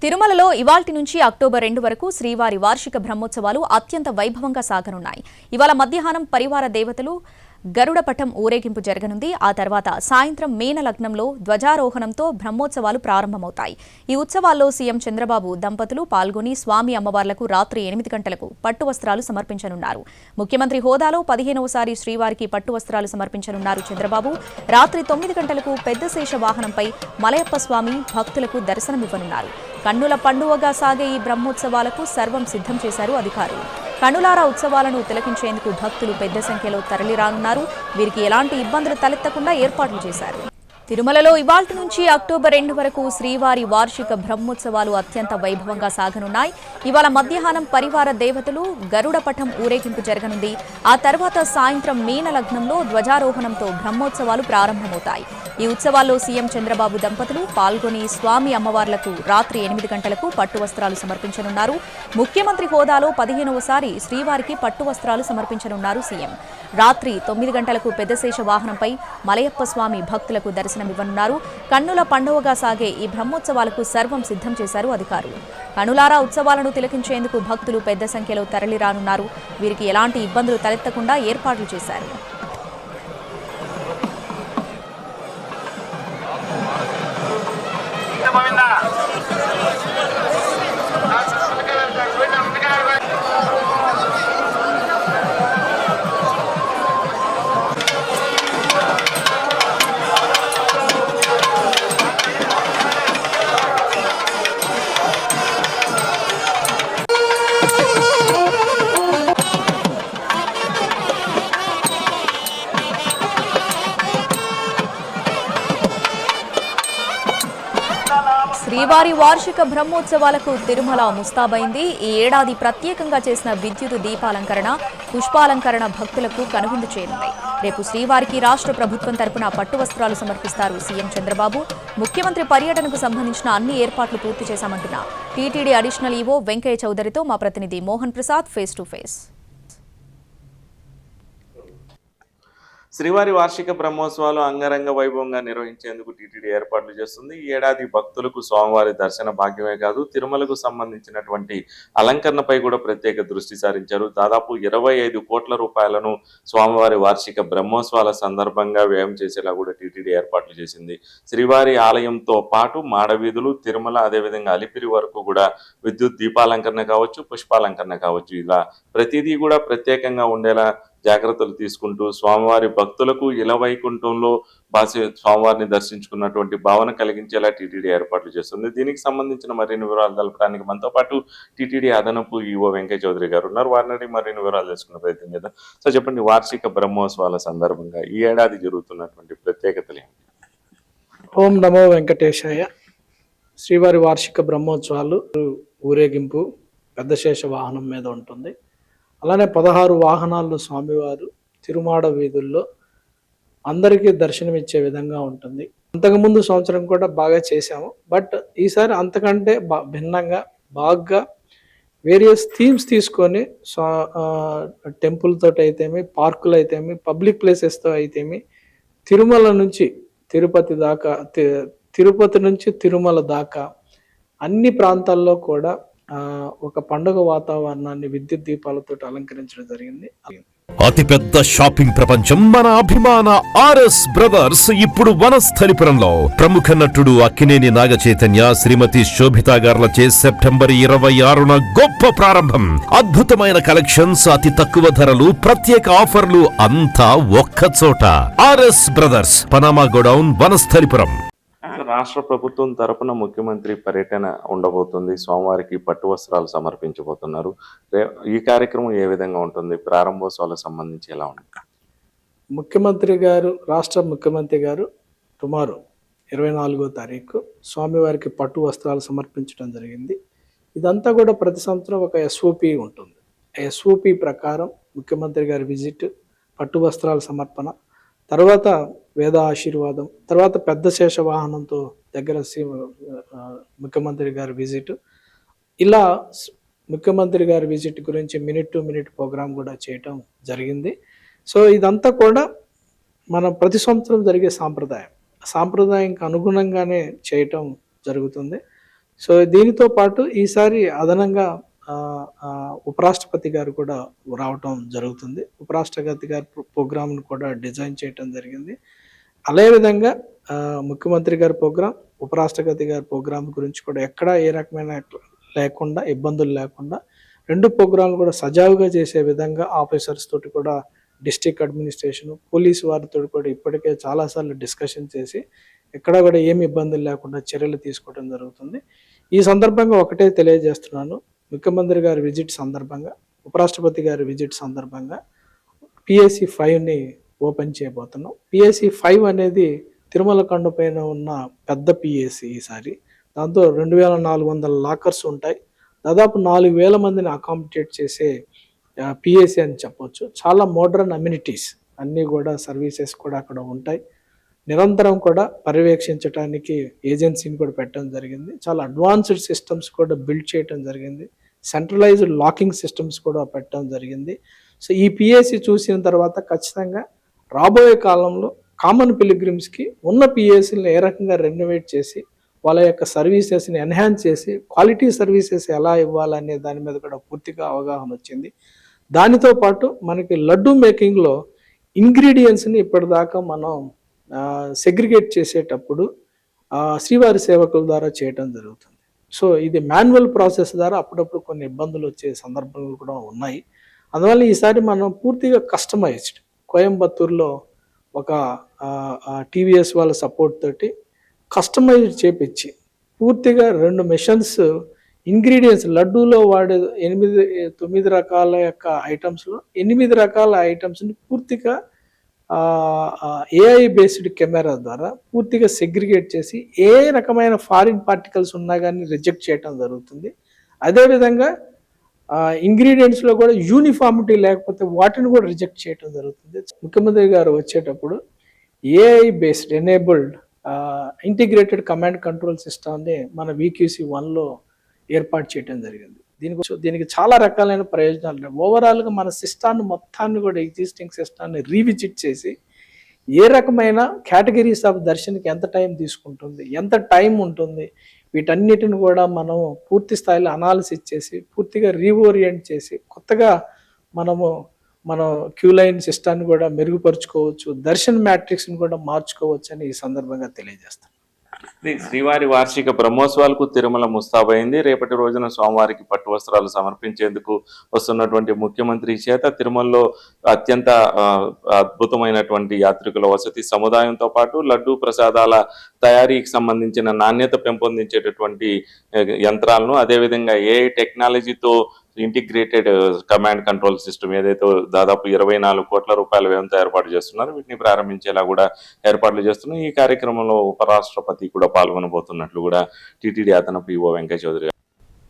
తిరుమలలో ఇవాల్టి నుంచి అక్టోబర్ 2 వరకు శ్రీవారి వార్షిక బ్రహ్మోత్సవాలు అత్యంత వైభవంగా సాగనున్నాయి. ఇవాళ మధ్యాహ్నం పరివార దేవతలు గరుడపటం ఊరేగింపు జరగనుంది. ఆ తర్వాత సాయంత్రం మీన లగ్నంలో ధ్వజారోహణంతో బ్రహ్మోత్సవాలు ప్రారంభమవుతాయి. ఈ ఉత్సవాల్లో సీఎం చంద్రబాబు దంపతులు పాల్గొని స్వామి అమ్మవార్లకు రాత్రి 8 గంటలకు పట్టు వస్త్రాలు సమర్పించనున్నారు. ముఖ్యమంత్రి హోదాలో 15వసారి శ్రీవారికి పట్టు వస్త్రాలు సమర్పించనున్నారు చంద్రబాబు. రాత్రి 9 గంటలకు పెద్ద శేష వాహనంపై మలయప్ప స్వామి భక్తులకు దర్శనమివ్వనున్నారు. కన్నుల పండువగా సాగే ఈ బ్రహ్మోత్సవాలకు సర్వం సిద్ధం చేశారు అధికారులు. కనులారా ఉత్సవాలను తిలకించేందుకు భక్తులు పెద్ద సంఖ్యలో తరలిరానున్నారు. వీరికి ఎలాంటి ఇబ్బందులు తలెత్తకుండా ఏర్పాట్లు చేశారు. తిరుమలలో ఇవాల్టి నుంచి అక్టోబర్ 2 వరకు శ్రీవారి వార్షిక బ్రహ్మోత్సవాలు అత్యంత వైభవంగా సాగనున్నాయి. ఇవాళ మధ్యాహ్నం పరివార దేవతలు గరుడపటం ఊరేగింపు జరగనుంది. ఆ తర్వాత సాయంత్రం మీన లగ్నంలో ధ్వజారోహణంతో బ్రహ్మోత్సవాలు ప్రారంభమవుతాయి. ఈ ఉత్సవాల్లో సీఎం చంద్రబాబు దంపతులు పాల్గొని స్వామి అమ్మవార్లకు రాత్రి 8 గంటలకు పట్టు వస్త్రాలు సమర్పించనున్నారు. ముఖ్యమంత్రి హోదాలో 15వసారి శ్రీవారికి పట్టు వస్త్రాలు సమర్పించనున్నారు సీఎం. రాత్రి 9 గంటలకు పెద్దశేష వాహనంపై మలయప్ప స్వామి భక్తులకు దర్శనమివ్వనున్నారు. కన్నుల పండువగా సాగే ఈ బ్రహ్మోత్సవాలకు సర్వం సిద్ధం చేశారు అధికారులు. కనులారా ఉత్సవాలను తిలకించేందుకు భక్తులు పెద్ద సంఖ్యలో తరలిరానున్నారు. వీరికి ఎలాంటి ఇబ్బందులు తలెత్తకుండా ఏర్పాట్లు చేశారు. శ్రీవారి వార్షిక బ్రహ్మోత్సవాలకు తిరుమల ముస్తాబైంది. ఈ ఏడాది ప్రత్యేకంగా చేసిన విద్యుత్ దీపాలంకరణ, పుష్పాలంకరణ భక్తులకు కనువిందు చేయనుంది. రేపు శ్రీవారికి రాష్ట్ర ప్రభుత్వం తరపున పట్టు వస్త్రాలు సమర్పిస్తారు సీఎం చంద్రబాబు. ముఖ్యమంత్రి పర్యటనకు సంబంధించిన అన్ని ఏర్పాట్లు పూర్తి చేశామంటున్న టీటీడీ అడిషనల్ ఈవో వెంకయ్య చౌదరితో మా ప్రతినిధి Mohan Prasad face to face. శ్రీవారి వార్షిక బ్రహ్మోత్సవాలు అంగరంగ వైభవంగా నిర్వహించేందుకు టీటీడీ ఏర్పాట్లు చేస్తుంది. ఈ ఏడాది భక్తులకు స్వామివారి దర్శన భాగ్యమే కాదు, తిరుమలకు సంబంధించినటువంటి అలంకరణపై కూడా ప్రత్యేక దృష్టి సారించారు. దాదాపు 25 కోట్ల రూపాయలను స్వామివారి వార్షిక బ్రహ్మోత్సవాల సందర్భంగా వ్యయం చేసేలా కూడా టీటీడీ ఏర్పాట్లు చేసింది. శ్రీవారి ఆలయంతో పాటు మాడవీధులు, తిరుమల, అదేవిధంగా అలిపిరి వరకు కూడా విద్యుత్ దీపాలంకరణ కావచ్చు, పుష్పాలంకరణ కావచ్చు, ఇలా ప్రతిదీ కూడా ప్రత్యేకంగా ఉండేలా జాగ్రత్తలు తీసుకుంటూ స్వామివారి భక్తులకు ఇలవైకుంఠంలో స్వామివారిని దర్శించుకున్నటువంటి భావన కలిగించేలా టీటీడీ ఏర్పాట్లు చేస్తుంది. దీనికి సంబంధించిన మరిన్ని వివరాలు తెలపడానికి మనతో పాటు టీటీడీ అదనపు ఈవో వెంకయ్య చౌదరి గారు ఉన్నారు. వారిని మరిన్ని వివరాలు తెలుసుకునే ప్రయత్నం చేద్దాం. సో చెప్పండి, వార్షిక బ్రహ్మోత్సవాల సందర్భంగా ఈ ఏడాది జరుగుతున్నటువంటి ప్రత్యేకతలు ఏమిటి? ఓం నమో వెంకటేశాయ. శ్రీవారి వార్షిక బ్రహ్మోత్సవాలు ఊరేగింపు పెద్ద శేష వాహనం మీద ఉంటుంది. అలానే 16 వాహనాల్లో స్వామివారు తిరుమాడ వీధుల్లో అందరికీ దర్శనమిచ్చే విధంగా ఉంటుంది. అంతకుముందు సంవత్సరం కూడా బాగా చేశాము, బట్ ఈసారి అంతకంటే భిన్నంగా బాగా వేరియస్ థీమ్స్ తీసుకొని టెంపుల్ తోటి అయితేమి, పార్కులు అయితేమి, పబ్లిక్ ప్లేసెస్తో అయితేమి, తిరుమల నుంచి తిరుపతి దాకా, తిరుపతి నుంచి తిరుమల దాకా అన్ని ప్రాంతాల్లో కూడా ఒక పండుగ వాతావరణాన్ని విద్యుత్ దీపాలతో అలంకరించడం జరిగింది. అతిపెద్ద షాపింగ్ ప్రపంచం మన అభిమాన ఆర్ఎస్ బ్రదర్స్ ఇప్పుడు వనస్థలిపురంలో. ప్రముఖ నటుడు అక్కినేని నాగ చైతన్య, శ్రీమతి శోభితా గార్లచే సెప్టెంబర్ 26న గొప్ప ప్రారంభం. అద్భుతమైన కలెక్షన్స్, అతి తక్కువ ధరలు, ప్రత్యేక ఆఫర్లు అంతా ఒక్క చోట. RS brothers, Panama godown, Vanasthalipuram. రాష్ట్ర ప్రభుత్వం తరపున ముఖ్యమంత్రి పర్యటన ఉండబోతుంది. స్వామివారికి పట్టు వస్త్రాలు సమర్పించబోతున్నారు. ఈ కార్యక్రమం ఏ విధంగా ఉంటుంది? ప్రారంభోత్సవాలకు సంబంధించి ఎలా ఉంటుంది? రాష్ట్ర ముఖ్యమంత్రి గారు టుమారో 24వ తారీఖు స్వామివారికి పట్టు వస్త్రాలు సమర్పించడం జరిగింది. ఇదంతా కూడా ప్రతి సంవత్సరం ఒక ఎస్ఓపి ఉంటుంది. ఎస్ఓపి ప్రకారం ముఖ్యమంత్రి గారి విజిట్, పట్టు వస్త్రాల సమర్పణ, తర్వాత వేద ఆశీర్వాదం, తర్వాత పెద్ద శేష వాహనంతో దగ్గర ముఖ్యమంత్రి గారి విజిట్, ఇలా ముఖ్యమంత్రి గారి విజిట్ గురించి మినిట్ టు మినిట్ ప్రోగ్రామ్ కూడా చేయటం జరిగింది. సో ఇదంతా కూడా మనం ప్రతి సంవత్సరం జరిగే సాంప్రదాయంకి అనుగుణంగానే చేయటం జరుగుతుంది. సో దీనితో పాటు ఈసారి అదనంగా ఆ, ఆ, ఉపరాష్ట్రపతి గారు కూడా రావటం జరుగుతుంది. ఉపరాష్ట్రపతి గారి ప్రోగ్రామ్ను కూడా డిజైన్ చేయటం జరిగింది. అదేవిధంగా ముఖ్యమంత్రి గారి ప్రోగ్రాం, ఉపరాష్ట్రపతి గారి ప్రోగ్రాం గురించి కూడా ఎక్కడ ఏ రకమైన లేకుండా, ఇబ్బందులు లేకుండా 2 ప్రోగ్రాంలు కూడా సజావుగా చేసే విధంగా ఆఫీసర్స్ తోటి కూడా డిస్ట్రిక్ట్ అడ్మినిస్ట్రేషన్, పోలీసు వారితో కూడా ఇప్పటికే చాలాసార్లు డిస్కషన్ చేసి ఎక్కడ కూడా ఏమి ఇబ్బందులు లేకుండా చర్యలు తీసుకోవడం జరుగుతుంది. ఈ సందర్భంగా ఒకటే తెలియజేస్తున్నాను, ముఖ్యమంత్రి గారి విజిట్ సందర్భంగా, ఉపరాష్ట్రపతి గారి విజిట్ సందర్భంగా పిఎస్సి 5ని ఓపెన్ చేయబోతున్నాం. పిఎస్సి 5 అనేది తిరుమల కొండ పైన ఉన్న పెద్ద పిఎస్సి ఈసారి. దాంతో 2400 లాకర్స్ ఉంటాయి. దాదాపు 4000 మందిని అకామిడేట్ చేసే పిఎస్సి అని చెప్పొచ్చు. చాలా మోడర్న్ అమ్యూనిటీస్ అన్నీ కూడా, సర్వీసెస్ కూడా అక్కడ ఉంటాయి. నిరంతరం కూడా పర్యవేక్షించడానికి ఏజెన్సీని కూడా పెట్టడం జరిగింది. చాలా అడ్వాన్స్డ్ సిస్టమ్స్ కూడా బిల్డ్ చేయడం జరిగింది. సెంట్రలైజ్డ్ లాకింగ్ సిస్టమ్స్ కూడా పెట్టడం జరిగింది. సో ఈ పిఎస్సి చూసిన తర్వాత ఖచ్చితంగా రాబోయే కాలంలో కామన్ పిలిగ్రిమ్స్కి ఉన్న పిఎస్సిని ఏ రకంగా రెనోవేట్ చేసి వాళ్ళ యొక్క సర్వీసెస్ని ఎన్హాన్స్ చేసి క్వాలిటీ సర్వీసెస్ ఎలా ఇవ్వాలనే దాని మీద కూడా పూర్తిగా అవగాహన వచ్చింది. దానితో పాటు మనకి లడ్డు మేకింగ్లో ఇంగ్రీడియంట్స్ని ఇప్పటిదాకా మనం సెగ్రిగేట్ చేసేటప్పుడు శ్రీవారి సేవకుల ద్వారా చేయటం జరుగుతుంది. సో ఇది మాన్యువల్ ప్రాసెస్ ద్వారా అప్పుడప్పుడు కొన్ని ఇబ్బందులు వచ్చే సందర్భాలు కూడా ఉన్నాయి. అందువల్ల ఈసారి మనం పూర్తిగా కస్టమైజ్డ్ కోయంబత్తూరులో ఒక టీవీఎస్ వాళ్ళ సపోర్ట్ తోటి కస్టమైజ్డ్ చేపించి పూర్తిగా 2 మెషన్స్ ఇంగ్రీడియంట్స్ లడ్డూలో వాడే 8-9 రకాల యొక్క ఐటమ్స్లో 8 రకాల ఐటమ్స్ని పూర్తిగా ఏఐ బేస్డ్ కెమెరా ద్వారా పూర్తిగా సెగ్రిగేట్ చేసి ఏ రకమైన ఫారిన్ పార్టికల్స్ ఉన్నా కానీ రిజెక్ట్ చేయడం జరుగుతుంది. అదేవిధంగా ఇంగ్రీడియంట్స్లో కూడా యూనిఫార్మిటీ లేకపోతే వాటిని కూడా రిజెక్ట్ చేయడం జరుగుతుంది. ముఖ్యమంత్రి గారు వచ్చేటప్పుడు AI based enabled integrated command control సిస్టమ్ని మన VQC 1లో ఏర్పాటు చేయడం జరిగింది. దీనికి చాలా రకాలైన ప్రయోజనాలు ఉన్నాయి. ఓవరాల్గా మన సిస్టాన్ని మొత్తాన్ని కూడా, ఎగ్జిస్టింగ్ సిస్టాన్ని రీవిజిట్ చేసి ఏ రకమైన కేటగిరీస్ ఆఫ్ దర్శన్కి ఎంత టైం తీసుకుంటుంది, ఎంత టైం ఉంటుంది, వీటన్నిటిని కూడా మనం పూర్తి స్థాయిలో అనాలిసిస్ చేసి పూర్తిగా రీఓరియంట్ చేసి కొత్తగా మన క్యూ లైన్ సిస్టాన్ని కూడా మెరుగుపరుచుకోవచ్చు, దర్శన్ మ్యాట్రిక్స్ని కూడా మార్చుకోవచ్చు అని ఈ సందర్భంగా తెలియజేస్తాను. శ్రీవారి వార్షిక బ్రహ్మోత్సవాలకు తిరుమల ముస్తాబైంది. రేపటి రోజున స్వామివారికి పట్టు వస్త్రాలు సమర్పించేందుకు వస్తున్నటువంటి ముఖ్యమంత్రి చేత తిరుమలలో అత్యంత అద్భుతమైనటువంటి యాత్రికుల వసతి సముదాయంతో పాటు లడ్డూ ప్రసాదాల తయారీకి సంబంధించిన నాణ్యత పెంపొందించేటటువంటి యంత్రాలను, అదేవిధంగా ఏఐ టెక్నాలజీతో ఇంటిగ్రేటెడ్ కమాండ్ కంట్రోల్ సిస్టమ్ ఏదైతే దాదాపు 24 కోట్ల రూపాయల వ్యయంతో ఏర్పాటు చేస్తున్నారు, వీటిని ప్రారంభించేలా కూడా ఏర్పాట్లు చేస్తున్నాం. ఈ కార్యక్రమంలో ఉపరాష్ట్రపతి కూడా పాల్గొనబోతున్నట్లు కూడా టీటీడీ అదనపు ఈవో వెంకయ్య చౌదరి